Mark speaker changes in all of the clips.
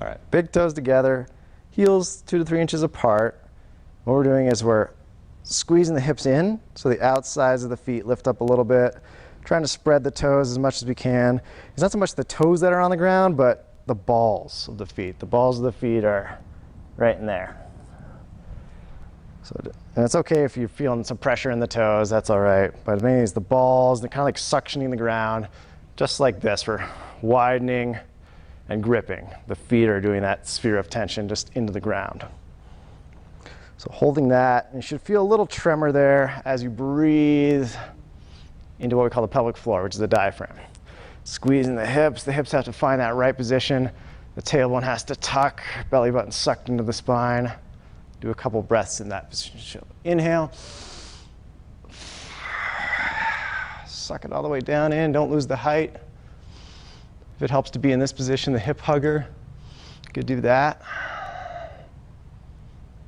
Speaker 1: All right, big toes together, heels 2 to 3 inches apart. What we're doing is we're squeezing the hips in so the outsides of the feet lift up a little bit, trying to spread the toes as much as we can. It's not so much the toes that are on the ground, but the balls of the feet. The balls of the feet are right in there. So, and it's okay if you're feeling some pressure in the toes, that's all right. But mainly it's the balls, they're kind of like suctioning the ground, just like this. We're widening and gripping. The feet are doing that sphere of tension just into the ground. So holding that, you should feel a little tremor there as you breathe into what we call the pelvic floor, which is the diaphragm. Squeezing the hips have to find that right position. The tailbone has to tuck, belly button sucked into the spine. Do a couple breaths in that position. Inhale. Suck it all the way down in, don't lose the height. If it helps to be in this position, the hip hugger, you could do that.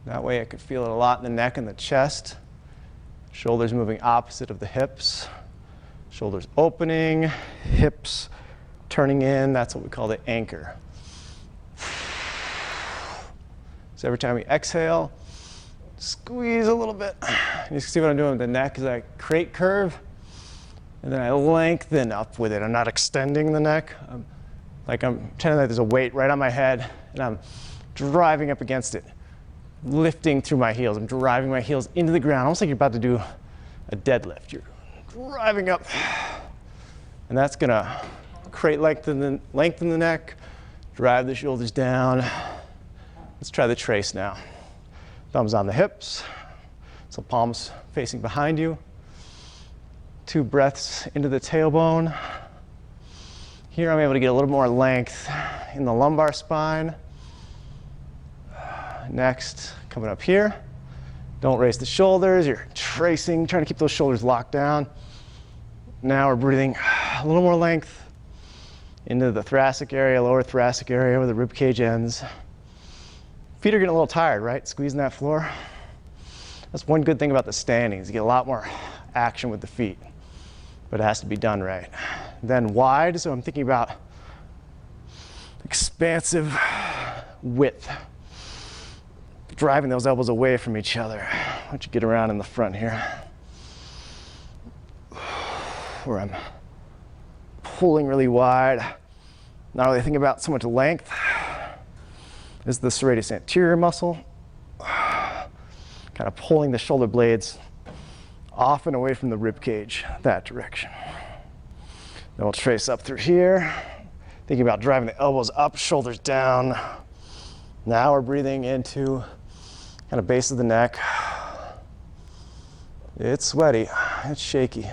Speaker 1: That way I could feel it a lot in the neck and the chest. Shoulders moving opposite of the hips. Shoulders opening, hips turning in. That's what we call the anchor. So every time we exhale, squeeze a little bit. You can see what I'm doing with the neck is I create curve, and then I lengthen up with it. I'm not extending the neck. I'm pretending like there's a weight right on my head, and I'm driving up against it, lifting through my heels. I'm driving my heels into the ground, almost like you're about to do a deadlift. You're driving up, and that's gonna create lengthen the neck, drive the shoulders down. Let's try the trace now. Thumbs on the hips, so palms facing behind you. 2 breaths into the tailbone. Here I'm able to get a little more length in the lumbar spine. Next, coming up here. Don't raise the shoulders, you're tracing, trying to keep those shoulders locked down. Now we're breathing a little more length into the thoracic area, lower thoracic area where the rib cage ends. Feet are getting a little tired, right? Squeezing that floor. That's one good thing about the standing is you get a lot more action with the feet, but it has to be done right. Then wide, so I'm thinking about expansive width. Driving those elbows away from each other. Why don't you get around in the front here? Where I'm pulling really wide. Not really thinking about so much length. This is the serratus anterior muscle. Kind of pulling the shoulder blades off and away from the rib cage, that direction. Then we'll trace up through here. Thinking about driving the elbows up, shoulders down. Now we're breathing into kind of base of the neck. It's sweaty, it's shaky.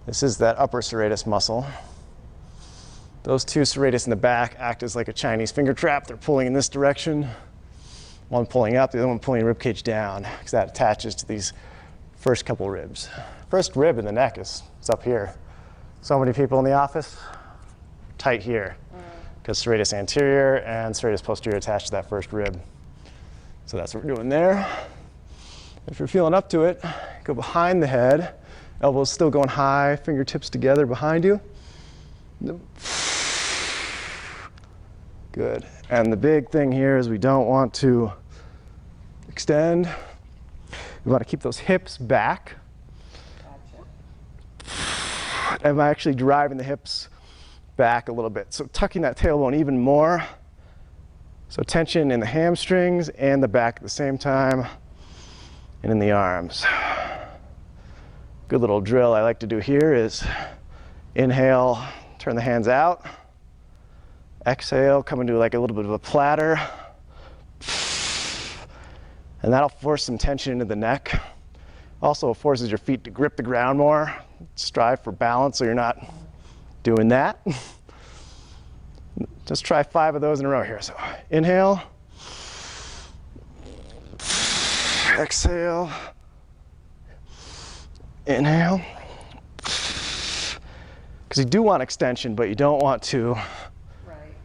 Speaker 1: This is that upper serratus muscle. Those 2 serratus in the back act as like a Chinese finger trap. They're pulling in this direction. One pulling up, the other one pulling the rib cage down, because that attaches to these first couple ribs. First rib in the neck is up here. So many people in the office, tight here, because serratus anterior and serratus posterior attached to that first rib. So that's what we're doing there. If you're feeling up to it, go behind the head, elbows still going high, fingertips together behind you. Good. And the big thing here is we don't want to extend. We want to keep those hips back. Gotcha. I'm actually driving the hips back a little bit. So tucking that tailbone even more. So tension in the hamstrings and the back at the same time, and in the arms. Good little drill I like to do here is inhale, turn the hands out. Exhale, come into like a little bit of a platter. And that'll force some tension into the neck. Also forces your feet to grip the ground more. Strive for balance so you're not doing that. Just try 5 of those in a row here. So inhale, exhale, inhale. Because you do want extension, but you don't want to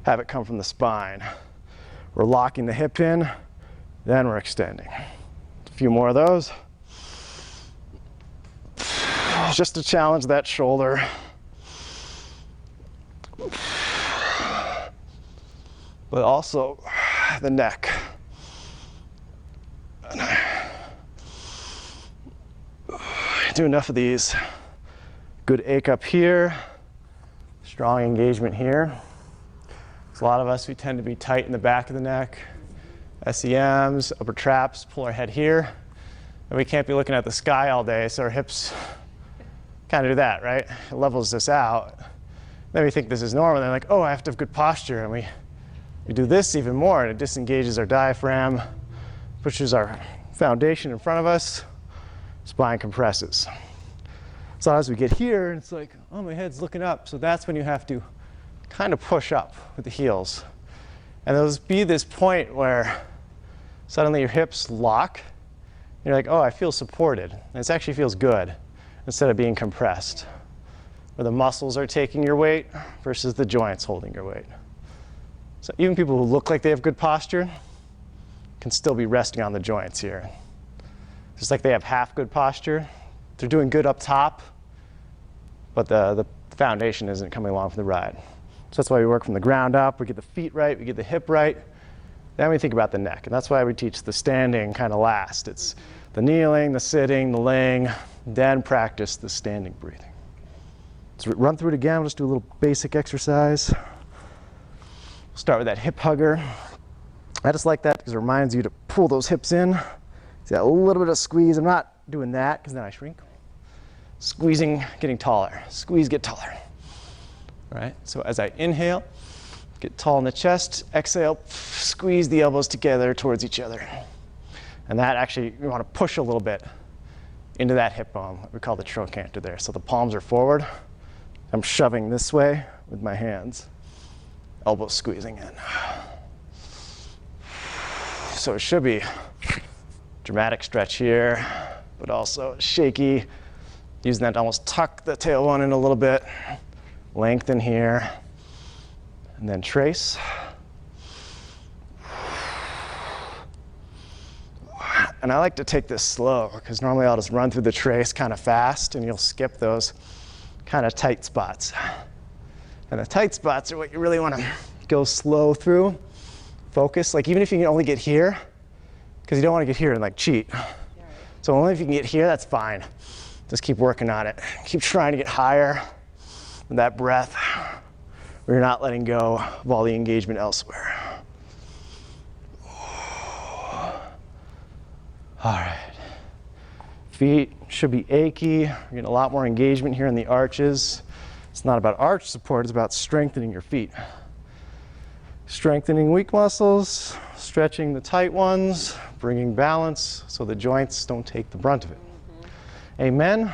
Speaker 1: have it come from the spine. We're locking the hip in, then we're extending. A few more of those. Just to challenge that shoulder. but also the neck. Do enough of these. Good ache up here, strong engagement here. So a lot of us, we tend to be tight in the back of the neck. SEMs, upper traps, pull our head here. And we can't be looking at the sky all day, so our hips kind of do that, right? It levels us out. Then we think this is normal, and then like, oh, I have to have good posture, and we do this even more, and it disengages our diaphragm, pushes our foundation in front of us, spine compresses. So as we get here, and it's like, oh, my head's looking up, so that's when you have to kind of push up with the heels. And there'll be this point where suddenly your hips lock, and you're like, oh, I feel supported. And this actually feels good instead of being compressed, where the muscles are taking your weight versus the joints holding your weight. So even people who look like they have good posture can still be resting on the joints here. Just like they have half good posture, they're doing good up top, but the foundation isn't coming along for the ride. So that's why we work from the ground up. We get the feet right, we get the hip right. Then we think about the neck, and that's why we teach the standing kind of last. It's the kneeling, the sitting, the laying, then practice the standing breathing. Let's run through it again. We'll just do a little basic exercise. We'll start with that hip hugger. I just like that because it reminds you to pull those hips in. See that little bit of squeeze. I'm not doing that because then I shrink. Squeezing, getting taller. Squeeze, get taller. All right, so as I inhale, get tall in the chest. Exhale, squeeze the elbows together towards each other. And that actually, you want to push a little bit into that hip bone, what we call the trochanter there. So the palms are forward. I'm shoving this way with my hands. Elbows squeezing in. So it should be dramatic stretch here, but also shaky. Using that to almost tuck the tailbone in a little bit. Lengthen here. And then trace. And I like to take this slow because normally I'll just run through the trace kind of fast and you'll skip those kind of tight spots. And the tight spots are what you really want to go slow through. Focus, like even if you can only get here, because you don't want to get here and like cheat. So only if you can get here, that's fine. Just keep working on it. Keep trying to get higher with that breath where you're not letting go of all the engagement elsewhere. All right. Feet should be achy. You're getting a lot more engagement here in the arches. It's not about arch support, it's about strengthening your feet. Strengthening weak muscles, stretching the tight ones, bringing balance so the joints don't take the brunt of it. Amen.